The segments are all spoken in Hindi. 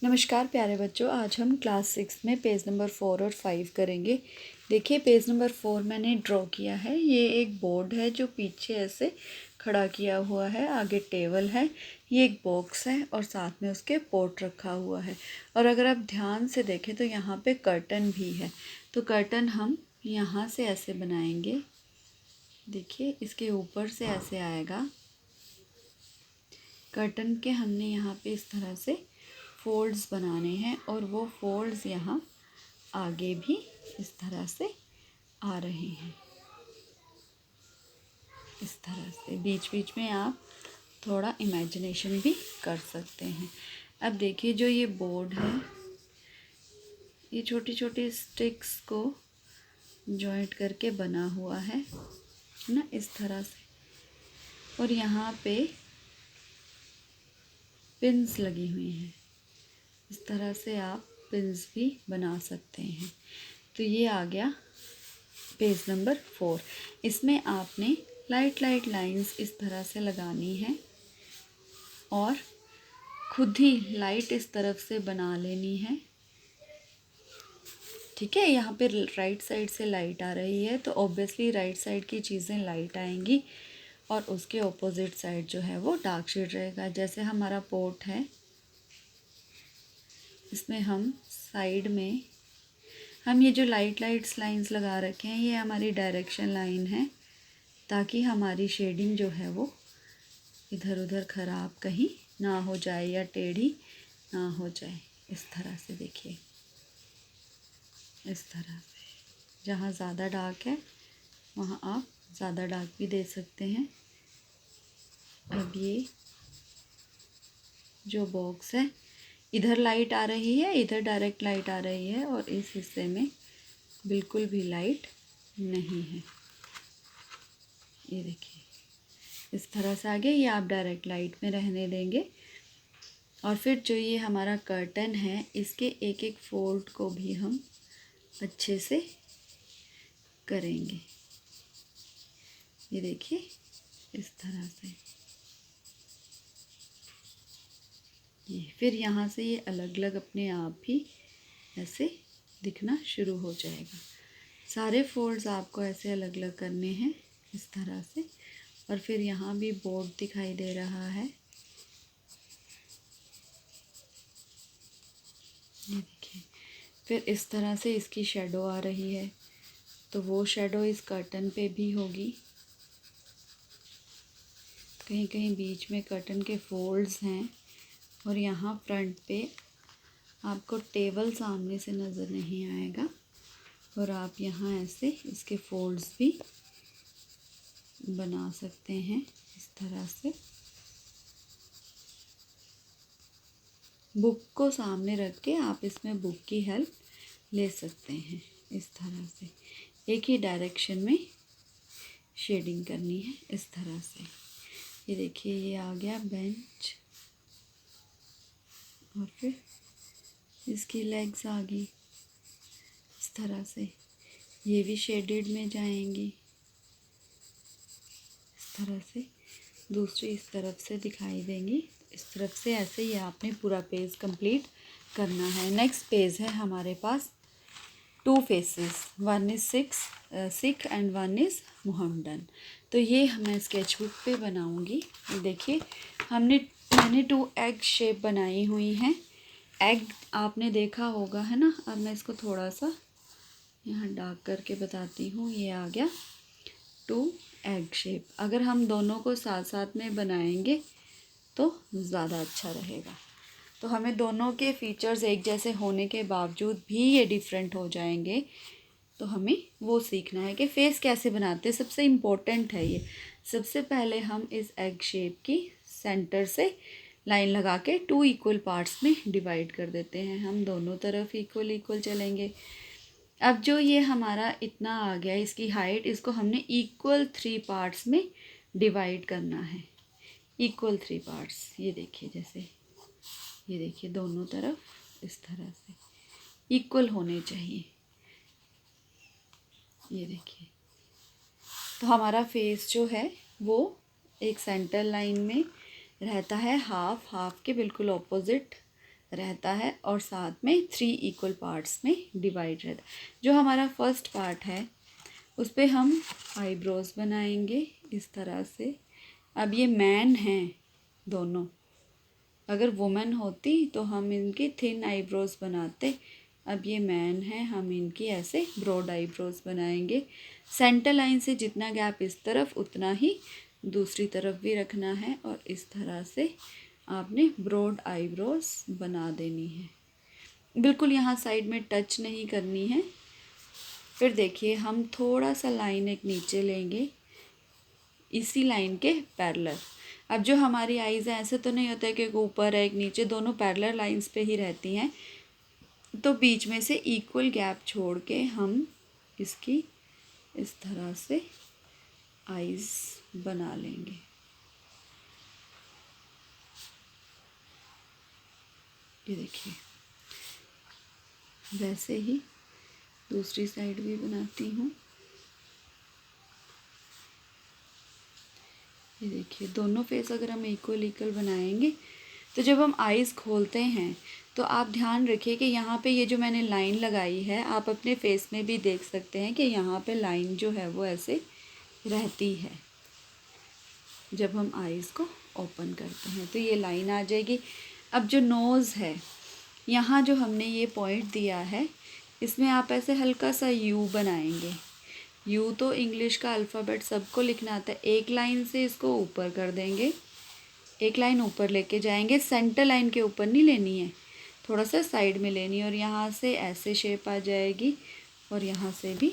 नमस्कार प्यारे बच्चों, आज हम क्लास 6 में पेज नंबर 4 और 5 करेंगे। देखिए पेज नंबर 4 मैंने ड्रॉ किया है। ये एक बोर्ड है जो पीछे ऐसे खड़ा किया हुआ है, आगे टेबल है, ये एक बॉक्स है और साथ में उसके पोर्ट रखा हुआ है। और अगर आप ध्यान से देखें तो यहाँ पे कर्टन भी है। तो कर्टन हम यहाँ से ऐसे बनाएंगे। देखिए इसके ऊपर से ऐसे आएगा कर्टन के। हमने यहाँ पे इस तरह से फोल्ड्स बनाने हैं और वो फोल्ड्स यहाँ आगे भी इस तरह से आ रहे हैं। इस तरह से बीच बीच में आप थोड़ा इमेजिनेशन भी कर सकते हैं। अब देखिए जो ये बोर्ड है, ये छोटी छोटी स्टिक्स को जॉइंट करके बना हुआ है ना, इस तरह से। और यहाँ पे पिन्स लगी हुई हैं। इस तरह से आप पिन्स भी बना सकते हैं। तो ये आ गया पेज नंबर 4। इसमें आपने लाइट लाइन्स इस तरह से लगानी है और खुद ही लाइट इस तरफ से बना लेनी है। ठीक है, यहाँ पे राइट साइड से लाइट आ रही है तो ऑब्वियसली राइट साइड की चीज़ें लाइट आएंगी और उसके ऑपोजिट साइड जो है वो डार्क शेड रहेगा। जैसे हमारा पोर्ट है, इसमें हम साइड में हम ये जो लाइट्स लाइंस लगा रखे हैं, ये हमारी डायरेक्शन लाइन है ताकि हमारी शेडिंग जो है वो इधर उधर ख़राब कहीं ना हो जाए या टेढ़ी ना हो जाए। इस तरह से देखिए, इस तरह से जहाँ ज़्यादा डार्क है वहाँ आप ज़्यादा डार्क भी दे सकते हैं। अब ये जो बॉक्स है, इधर लाइट आ रही है, इधर डायरेक्ट लाइट आ रही है और इस हिस्से में बिल्कुल भी लाइट नहीं है। ये देखिए इस तरह से आगे ये आप डायरेक्ट लाइट में रहने देंगे। और फिर जो ये हमारा कर्टन है, इसके एक एक फोल्ड को भी हम अच्छे से करेंगे। ये देखिए इस तरह से ये फिर यहाँ से ये अलग अलग अपने आप ही ऐसे दिखना शुरू हो जाएगा। सारे फोल्ड्स आपको ऐसे अलग अलग करने हैं इस तरह से। और फिर यहाँ भी बोर्ड दिखाई दे रहा है, ये देखिए। फिर इस तरह से इसकी शेडो आ रही है तो वो शेडो इस कर्टन पे भी होगी। कहीं कहीं बीच में कर्टन के फोल्ड्स हैं और यहाँ फ्रंट पे आपको टेबल सामने से नज़र नहीं आएगा और आप यहाँ ऐसे इसके फोल्ड्स भी बना सकते हैं इस तरह से। बुक को सामने रख के आप इसमें बुक की हेल्प ले सकते हैं। इस तरह से एक ही डायरेक्शन में शेडिंग करनी है इस तरह से। ये देखिए ये आ गया बेंच और फिर इसकी लेग्स आ गई इस तरह से। ये भी शेडेड में जाएंगी इस तरह से, दूसरी इस तरफ से दिखाई देंगी इस तरफ से। ऐसे ही आपने पूरा पेज कंप्लीट करना है। नेक्स्ट पेज है हमारे पास 2 faces, 1 is Sikh and 1 is Mohammedan. तो ये मैं स्केच बुक पे बनाऊंगी। देखिए मैंने 2 एग शेप बनाई हुई हैं। एग आपने देखा होगा है ना। अब मैं इसको थोड़ा सा यहाँ डार्क करके बताती हूँ। ये आ गया 2 एग शेप। अगर हम दोनों को साथ साथ में बनाएंगे तो ज़्यादा अच्छा रहेगा। तो हमें दोनों के फीचर्स एक जैसे होने के बावजूद भी ये डिफरेंट हो जाएंगे, तो हमें वो सीखना है कि फेस कैसे बनाते हैं। सबसे इम्पोर्टेंट है ये। सबसे पहले हम इस एग शेप की सेंटर से लाइन लगा के 2 इक्वल पार्ट्स में डिवाइड कर देते हैं। हम दोनों तरफ इक्वल चलेंगे। अब जो ये हमारा इतना आ गया, इसकी हाइट, इसको हमने इक्वल 3 पार्ट्स में डिवाइड करना है। इक्वल 3 पार्ट्स, ये देखिए जैसे, ये देखिए दोनों तरफ इस तरह से इक्वल होने चाहिए। ये देखिए तो हमारा फेस जो है वो एक सेंटर लाइन में रहता है, हाफ के बिल्कुल ऑपोजिट रहता है और साथ में 3 इक्वल पार्ट्स में डिवाइड रहता है। जो हमारा फर्स्ट पार्ट है उस पे हम आईब्रोज बनाएंगे इस तरह से। अब ये मैन हैं दोनों, अगर वुमेन होती तो हम इनकी थिन आईब्रोज बनाते। अब ये मैन है, हम इनकी ऐसे ब्रॉड आईब्रोज बनाएंगे। सेंटर लाइन से जितना गैप इस तरफ उतना ही दूसरी तरफ भी रखना है और इस तरह से आपने ब्रॉड आईब्रोज बना देनी है। बिल्कुल यहाँ साइड में टच नहीं करनी है। फिर देखिए हम थोड़ा सा लाइन एक नीचे लेंगे इसी लाइन के पैरेलल। अब जो हमारी आईज़ हैं ऐसे तो नहीं होता है कि एक ऊपर है एक नीचे, दोनों पैरेलल लाइंस पे ही रहती हैं। तो बीच में से इक्वल गैप छोड़ के हम इसकी इस तरह से आईज़ बना लेंगे। ये देखिए, वैसे ही दूसरी साइड भी बनाती हूँ। ये देखिए, दोनों फेस अगर हम इक्वल बनाएंगे तो जब हम आईज़ खोलते हैं तो आप ध्यान रखिए कि यहाँ पे ये जो मैंने लाइन लगाई है, आप अपने फेस में भी देख सकते हैं कि यहाँ पे लाइन जो है वो ऐसे रहती है। जब हम आईज़ को ओपन करते हैं तो ये लाइन आ जाएगी। अब जो नोज़ है, यहाँ जो हमने ये पॉइंट दिया है इसमें आप ऐसे हल्का सा यू बनाएंगे। यू तो इंग्लिश का अल्फ़ाबेट सबको लिखना आता है। एक लाइन से इसको ऊपर कर देंगे, एक लाइन ऊपर लेके जाएंगे। सेंटर लाइन के ऊपर नहीं लेनी है, थोड़ा सा साइड में लेनी है और यहाँ से ऐसे शेप आ जाएगी और यहाँ से भी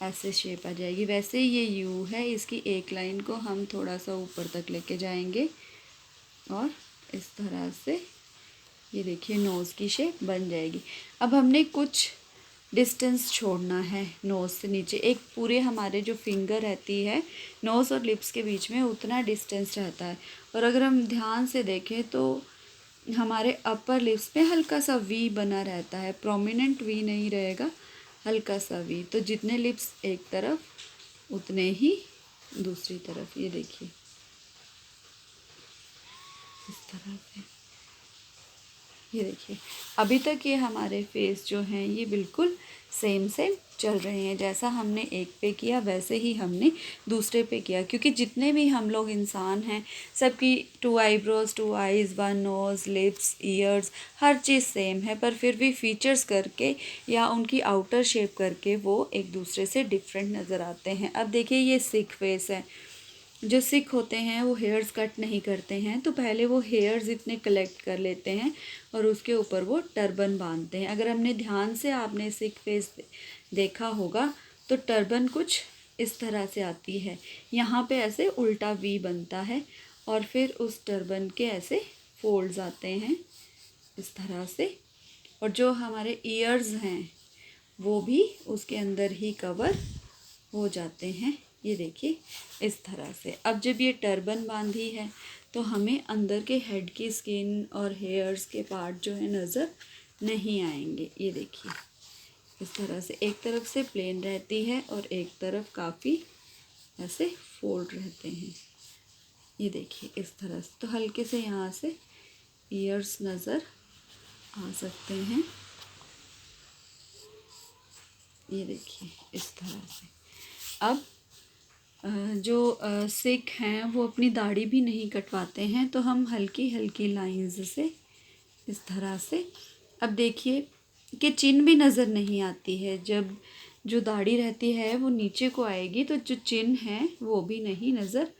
ऐसे शेप आ जाएगी। वैसे ये यू है, इसकी एक लाइन को हम थोड़ा सा ऊपर तक लेके जाएंगे और इस तरह से ये देखिए नोज़ की शेप बन जाएगी। अब हमने कुछ डिस्टेंस छोड़ना है नोज़ से नीचे, एक पूरे हमारे जो फिंगर रहती है नोज़ और लिप्स के बीच में उतना डिस्टेंस रहता है। और अगर हम ध्यान से देखें तो हमारे अपर लिप्स पे हल्का सा वी बना रहता है, प्रोमिनेंट वी नहीं रहेगा, हल्का सा वी। तो जितने लिप्स एक तरफ उतने ही दूसरी तरफ। ये देखिए इस तरह से। ये देखिए अभी तक ये हमारे फेस जो हैं ये बिल्कुल सेम चल रहे हैं। जैसा हमने एक पे किया वैसे ही हमने दूसरे पे किया, क्योंकि जितने भी हम लोग इंसान हैं सबकी 2 eyebrows, 2 eyes, 1 nose, lips, ears, हर चीज़ सेम है, पर फिर भी फीचर्स करके या उनकी आउटर शेप करके वो एक दूसरे से डिफरेंट नज़र आते हैं। अब देखिए ये सिख फेस है। जो सिख होते हैं वो हेयर्स कट नहीं करते हैं, तो पहले वो हेयर्स इतने कलेक्ट कर लेते हैं और उसके ऊपर वो टर्बन बांधते हैं। अगर हमने ध्यान से आपने सिख फेस देखा होगा तो टर्बन कुछ इस तरह से आती है, यहाँ पे ऐसे उल्टा वी बनता है और फिर उस टर्बन के ऐसे फोल्ड्स आते हैं इस तरह से। और जो हमारे ईयर्स हैं वो भी उसके अंदर ही कवर हो जाते हैं। ये देखिए इस तरह से। अब जब ये टर्बन बांधी है तो हमें अंदर के हेड की स्किन और हेयर्स के पार्ट जो है नज़र नहीं आएंगे। ये देखिए इस तरह से एक तरफ से प्लेन रहती है और एक तरफ काफ़ी ऐसे फोल्ड रहते हैं। ये देखिए इस तरह से। तो हल्के से यहाँ से ईयर्स नज़र आ सकते हैं। ये देखिए इस तरह से। अब जो सिख हैं वो अपनी दाढ़ी भी नहीं कटवाते हैं, तो हम हल्की हल्की लाइंस से इस तरह से। अब देखिए कि चिन भी नज़र नहीं आती है, जब जो दाढ़ी रहती है वो नीचे को आएगी तो जो चिन है वो भी नहीं नज़र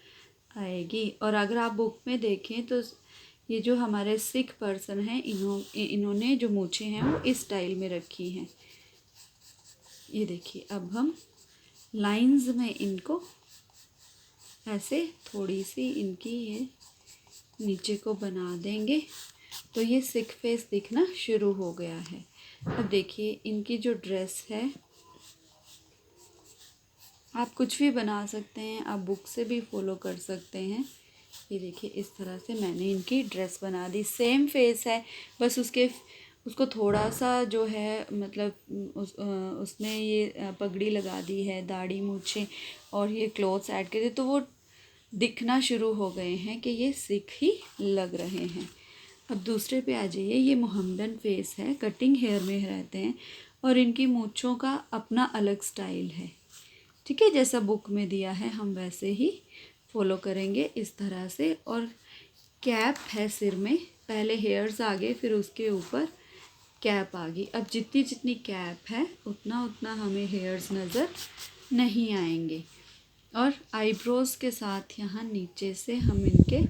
आएगी। और अगर आप बुक में देखें तो ये जो हमारे सिख पर्सन हैं इन्होंने जो मूछें हैं वो इस स्टाइल में रखी हैं। ये देखिए अब हम लाइंस में इनको ऐसे थोड़ी सी इनकी ये नीचे को बना देंगे तो ये सिख फेस दिखना शुरू हो गया है। अब देखिए इनकी जो ड्रेस है आप कुछ भी बना सकते हैं, आप बुक से भी फॉलो कर सकते हैं। ये देखिए इस तरह से मैंने इनकी ड्रेस बना दी। सेम फेस है, बस उसको थोड़ा सा जो है मतलब उसमें ये पगड़ी लगा दी है, दाढ़ी मूछें और ये क्लोथ्स ऐड कर दिए तो वो दिखना शुरू हो गए हैं कि ये सिख ही लग रहे हैं। अब दूसरे पे आ जाइए। ये मोहम्मडन फेस है, कटिंग हेयर में रहते हैं और इनकी मूंछों का अपना अलग स्टाइल है। ठीक है, जैसा बुक में दिया है हम वैसे ही फॉलो करेंगे इस तरह से। और कैप है सिर में, पहले हेयर्स आगे फिर उसके ऊपर कैप आ गई। अब जितनी जितनी कैप है उतना उतना हमें हेयर्स नज़र नहीं आएंगे। और आईब्रोज़ के साथ यहाँ नीचे से हम इनके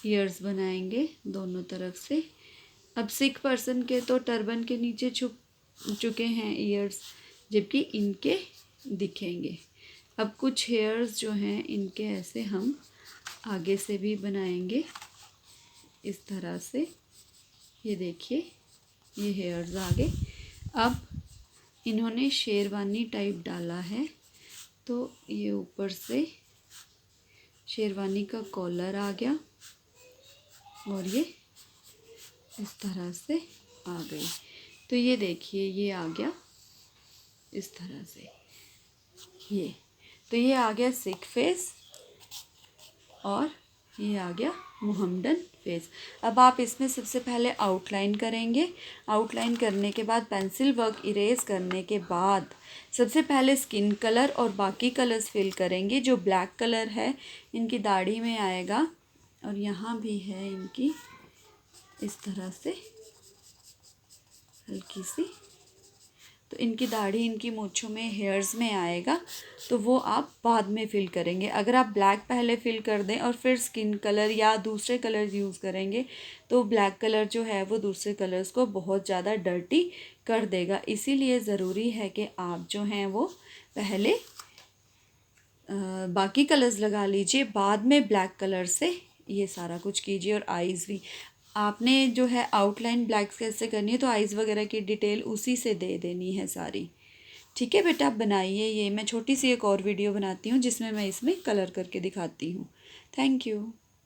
ईयर्स बनाएंगे दोनों तरफ से। अब सिख पर्सन के तो टर्बन के नीचे छुप चुके हैं ईयर्स, जबकि इनके दिखेंगे। अब कुछ हेयर्स जो हैं इनके ऐसे हम आगे से भी बनाएंगे इस तरह से। ये देखिए, ये हेयर्स आगे। अब इन्होंने शेरवानी टाइप डाला है, तो ये ऊपर से शेरवानी का कॉलर आ गया और ये इस तरह से आ गई। तो ये देखिए, ये आ गया इस तरह से। ये तो ये आ गया सिख फेस और ये आ गया मोहम्मडन फेस। अब आप इसमें सबसे पहले आउटलाइन करेंगे। आउटलाइन करने के बाद पेंसिल वर्क इरेज करने के बाद सबसे पहले स्किन कलर और बाकी कलर्स फिल करेंगे। जो ब्लैक कलर है इनकी दाढ़ी में आएगा और यहाँ भी है इनकी इस तरह से हल्की सी। तो इनकी दाढ़ी, इनकी मूंछों में, हेयर्स में आएगा, तो वो आप बाद में फिल करेंगे। अगर आप ब्लैक पहले फिल कर दें और फिर स्किन कलर या दूसरे कलर यूज़ करेंगे तो ब्लैक कलर जो है वो दूसरे कलर्स को बहुत ज़्यादा डर्टी कर देगा। इसीलिए ज़रूरी है कि आप जो हैं वो पहले बाकी कलर्स लगा लीजिए, बाद में ब्लैक कलर से ये सारा कुछ कीजिए। और आइज़ भी आपने जो है आउटलाइन ब्लैक कैसे करनी है, तो आइज़ वगैरह की डिटेल उसी से दे देनी है सारी। ठीक है बेटा, आप बनाइए। ये मैं छोटी सी एक और वीडियो बनाती हूँ जिसमें मैं इसमें कलर करके दिखाती हूँ। Thank you.